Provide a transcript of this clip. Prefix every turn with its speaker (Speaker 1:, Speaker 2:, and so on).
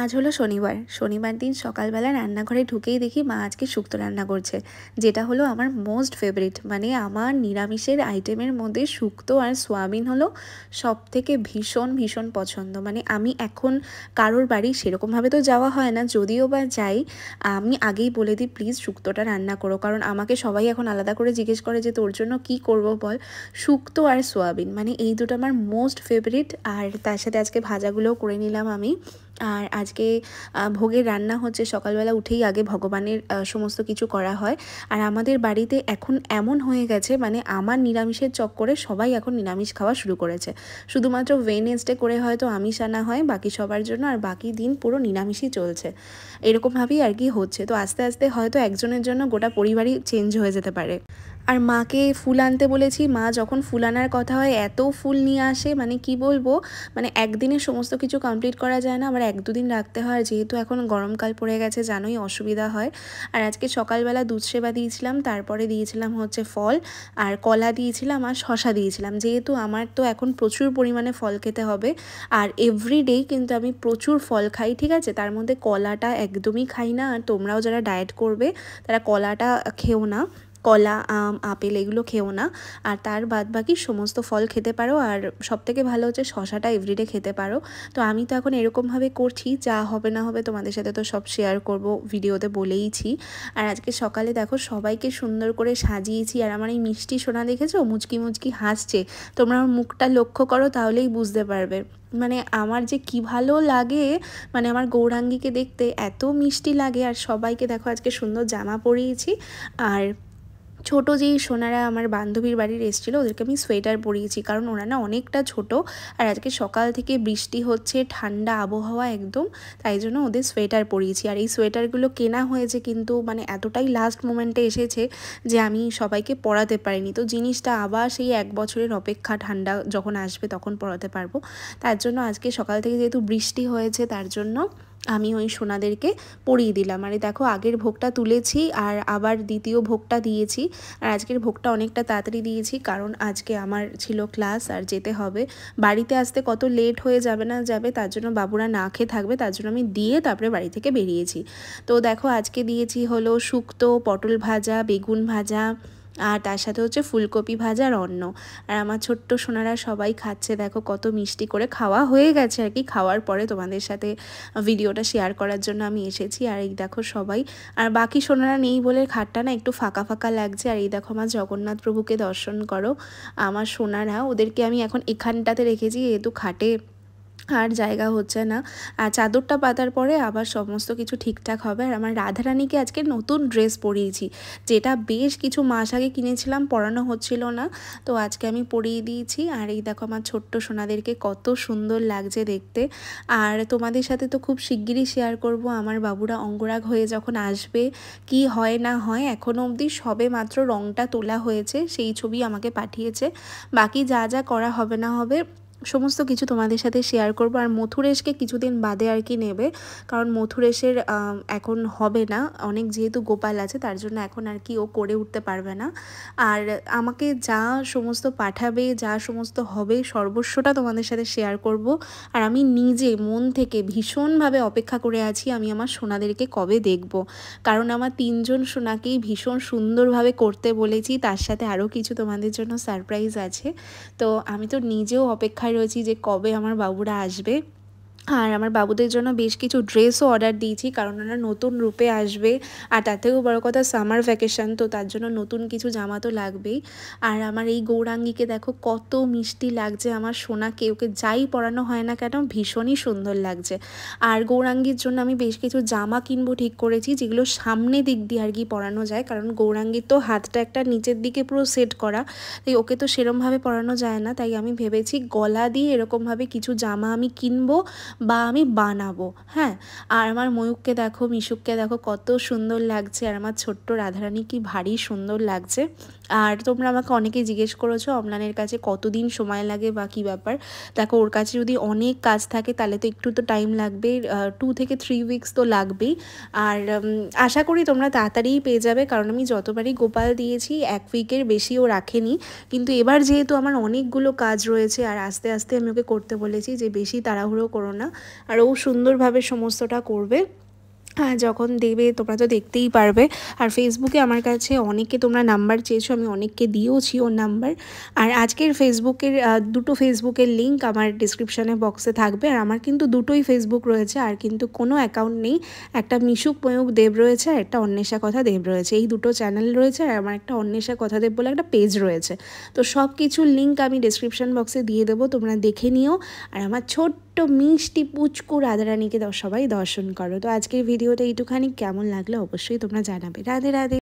Speaker 1: আজ হলো শনিবার। শনিবার দিন সকালবেলা রান্নাঘরে ঢুকেই দেখি মা আজকে শুক্তো রান্না করছে। যেটা হলো আমার মোস্ট ফেভারিট। মানে আমার নিরামিষের আইটেমের মধ্যে শুক্তো আর সোয়াবিন হলো সবথেকে ভীষণ, ভীষণ পছন্দ। মানে আমি এখন কারোর বাড়ি সেরকমভাবে তো যাওয়া হয় না। যদিও বা যাই, আমি আগেই বলে দিই প্লিজ শুক্তোটা রান্না করো। কারণ আমাকে সবাই এখন আলাদা করে জিজ্ঞেস করে যে তোর জন্য কী করবো বল? শুক্তো আর সোয়াবিন মানে এই দুটো আমার মোস্ট ফেভারিট। আর তার সাথে আজকে ভাজাগুলোও করে নিলাম আমি। আর আজকে ভোগের রান্না হচ্ছে। সকালবেলা উঠেই আগে ভগবানের সমস্ত কিছু করা হয়। আর আমাদের বাড়িতে এখন এমন হয়ে গেছে, মানে আমার নিরামিষের চক্করে সবাই এখন নিরামিষ খাওয়া শুরু করেছে। শুধুমাত্র ওয়েডনেসডে করে হয়তো আমিষ আনা হয় বাকি সবার জন্য, আর বাকি দিন পুরো নিরামিষই চলছে। এরকমভাবেই আর কি হচ্ছে। তো আস্তে আস্তে হয়তো একজনের জন্য গোটা পরিবারই চেঞ্জ হয়ে যেতে পারে। আর মাকে ফুল আনতে বলেছি। মা যখন ফুল আনার কথা হয় এত ফুল নিয়ে আসে, মানে কি বলবো, মানে একদিনে সমস্ত কিছু কমপ্লিট করা যায় না, আবার 1-2 দিন রাখতে হয়। আর যেহেতু এখন গরমকাল পড়ে গেছে জানোই, অসুবিধা হয়। আর আজকে সকালবেলা দুধ সেবা দিয়েছিলাম, তারপরে দিয়েছিলাম হচ্ছে ফল আর কলা দিয়েছিলাম আর শশা দিয়েছিলাম। যেহেতু আমার তো এখন প্রচুর পরিমাণে ফল খেতে হবে, আর এভরিডেই কিন্তু আমি প্রচুর ফল খাই, ঠিক আছে? তার মধ্যে কলাটা একদমই খাই না। আর তোমরাও যারা ডায়েট করবে তারা কলাটা খেও না। কলা, আম, আপেল এগুলো খেও না। আর তার বাদ বাকি সমস্ত ফল খেতে পারো। আর সবথেকে ভালো হচ্ছে শশাটা এভরিডে খেতে পারো। তো আমি তো এখন এরকমভাবে করছি, যা হবে না হবে তোমাদের সাথে তো সব শেয়ার করব, ভিডিওতে বলেইছি। আর আজকে সকালে দেখো সবাইকে সুন্দর করে সাজিয়েছি। আর আমার এই মিষ্টি সোনা দেখেছো মুচকি মুচকি হাসছে। তোমরা আমার মুখটা লক্ষ্য করো তাহলেই বুঝতে পারবে। মানে আমার যে কি ভালো লাগে, মানে আমার গৌরাঙ্গীকে দেখতে এত মিষ্টি লাগে। আর সবাইকে দেখো আজকে সুন্দর জামা পরিয়েছি। আর ছোট যেই সোনারা আমার বান্ধবীর বাড়ির এসেছিলো ওদেরকে আমি সোয়েটার পরিয়েছি, কারণ ওরা না অনেকটা ছোট। আর আজকে সকাল থেকে বৃষ্টি হচ্ছে, ঠান্ডা আবহাওয়া একদম, তাই জন্য ওদের সোয়েটার পরিয়েছি। আর এই সোয়েটারগুলো কেনা হয়েছে কিন্তু মানে এতটাই লাস্ট মোমেন্টে এসেছে যে আমি সবাইকে পরাতে পারিনি। তো জিনিসটা আবার সেই 1 বছরের অপেক্ষা, ঠান্ডা যখন আসবে তখন পরাতে পারবো। তার জন্য আজকে সকাল থেকে যেহেতু বৃষ্টি হয়েছে তার জন্য আমি ওই সোনাদেরকে পরিয়ে দিলাম। আর দেখো আগের ভোগটা তুলেছি আর আবার দ্বিতীয় ভোগটা দিয়েছি। আর আজকের ভোগটা অনেকটা তাড়াতাড়ি দিয়েছি, কারণ আজকে আমার ছিল ক্লাস আর যেতে হবে। বাড়িতে আসতে কত লেট হয়ে যাবে না যাবে, তার জন্য বাবুরা না খেয়ে থাকবে, তার জন্য আমি দিয়ে তারপরে বাড়ি থেকে বেরিয়েছি। তো দেখো আজকে দিয়েছি হলো শুক্তো, পটল ভাজা, বেগুন ভাজা, আর তার সাথে হচ্ছে ফুলকপি ভাজা আর অন্ন। আর আমার ছোট্ট সোনারা সবাই খাচ্ছে, দেখো কত মিষ্টি করে খাওয়া হয়ে গেছে আর কি। খাওয়ার পরে তোমাদের সাথে ভিডিওটা শেয়ার করার জন্য আমি এসেছি। আর এই দেখো সবাই, আর বাকি সোনারা নেই বলে খাটটা না একটু ফাঁকা ফাঁকা লাগছে। আর এই দেখো আমার জগন্নাথ প্রভুকে দর্শন করো। আমার সোনারা, ওদেরকে আমি এখন এখানটাতে রেখেছি যেহেতু খাটে আর জায়গা হচ্ছে না। আর চাদরটা পাতার পরে আবার সমস্ত কিছু ঠিকঠাক হবে। আর আমার রাধারানীকে আজকে নতুন ড্রেস পরিয়েছি, যেটা বেশ কিছু মাস আগে কিনেছিলাম, পরানো হচ্ছিল না, তো আজকে আমি পরিয়ে দিয়েছি। আর এই দেখো আমার ছোট্ট সোনাদেরকে কত সুন্দর লাগছে দেখতে। আর তোমাদের সাথে তো খুব শিগগিরই শেয়ার করব আমার বাবুরা অঙ্গরাগ হয়ে যখন আসবে কি হয় না হয়। এখনও অবধি সবে মাত্র রঙটা তোলা হয়েছে, সেই ছবি আমাকে পাঠিয়েছে। বাকি যা যা করা হবে না হবে সমস্ত কিছু তোমাদের সাথে শেয়ার করব। আর মথুরেশকে কিছুদিন বাদে আর কি নেবে, কারণ মথুরেশের এখন হবে না, অনেক যেহেতু গোপাল আছে তার জন্য এখন আর কি ও করে উঠতে পারবে না। আর আমাকে যা সমস্ত পাঠাবে, যা সমস্ত হবে, সর্বস্বটা তোমাদের সাথে শেয়ার করব। আর আমি নিজে মন থেকে ভীষণভাবে অপেক্ষা করে আছি আমি আমার সোনাদেরকে কবে দেখব, কারণ আমার 3জন সোনাকেই ভীষণ সুন্দরভাবে করতে বলেছি, তার সাথে আরও কিছু তোমাদের জন্য সারপ্রাইজ আছে। তো আমি তো নিজেও অপেক্ষায় রয়েছি যে কবে আমার বাবুরা আসবে। আর আমার বাবুদের জন্য বেশ কিছু ড্রেসও অর্ডার দিয়েছি, কারণ ওরা নতুন রূপে আসবে। আর তাতেও বড় কথা সামার ভ্যাকেশন, তো তার জন্য নতুন কিছু জামা তো লাগবেই। আর আমার এই গৌরাঙ্গীকে দেখো কত মিষ্টি লাগছে, আমার সোনাকে, ওকে যাই পরানো হয় না কেন ভীষণই সুন্দর লাগছে। আর গৌরাঙ্গীর জন্য আমি বেশ কিছু জামা কিনবো ঠিক করেছি, যেগুলো সামনে দিক দিয়ে আর কি পরানো যায়, কারণ গৌরাঙ্গীর তো হাতটা একটা নিচের দিকে পুরো সেট করা, তাই ওকে তো সেরমভাবে পরানো যায় না। তাই আমি ভেবেছি গলা দিয়ে এরকমভাবে কিছু জামা আমি কিনবো বা আমি বানাবো। হ্যাঁ, আর আমার ময়ূককে দেখো, মিশুককে দেখো কত সুন্দর লাগছে। আর আমার ছোট্ট রাধারানী কি ভারী সুন্দর লাগছে। আর তোমরা আমাকে অনেকেই জিজ্ঞেস করেছো অম্লানের কাছে কতদিন সময় লাগে বা কী ব্যাপার। দেখো ওর কাছে যদি অনেক কাজ থাকে তাহলে তো একটু তো টাইম লাগবে, 2 থেকে 3 উইকস তো লাগবেই। আর আশা করি তোমরা তাড়াতাড়িই পেয়ে যাবে, কারণ আমি যতবারই গোপাল দিয়েছি 1 উইকের বেশিও রাখেনি। কিন্তু এবার যেহেতু আমার অনেকগুলো কাজ রয়েছে আর আস্তে আস্তে আমি ওকে করতে বলেছি যে বেশি তাড়াহুড়ো করো না, আর ও সুন্দরভাবে সমস্তটা করবে। হ্যাঁ, যখন দেবে তোমরা তো দেখতেই পারবে। আর ফেসবুকে আমার কাছে অনেকে তোমরা নাম্বার চেয়েছো, আমি অনেককে দিয়েওছি ওর নাম্বার। আর আজকের ফেসবুকের দুটো ফেসবুকের লিঙ্ক আমার ডিসক্রিপশানে বক্সে থাকবে। আর আমার কিন্তু দুটোই ফেসবুক রয়েছে, আর কিন্তু কোনো অ্যাকাউন্ট নেই। একটা মিশুক ময়ূক দেব রয়েছে আর একটা অন্বেষা কথা দেব রয়েছে, এই দুটো চ্যানেল রয়েছে। আর আমার একটা অন্বেষা কথা দেব বলে একটা পেজ রয়েছে। তো সব কিছুর লিঙ্ক আমি ডিসক্রিপশান বক্সে দিয়ে দেবো, তোমরা দেখে নিও। আর আমার ছোট্ট মিষ্টি পুচকু রাধারানীকে সবাই দর্শন করো। তো আজকের ভিডিওটা এইটুখানি, কেমন লাগলো অবশ্যই তোমরা জানাবে। রাধে রাধে।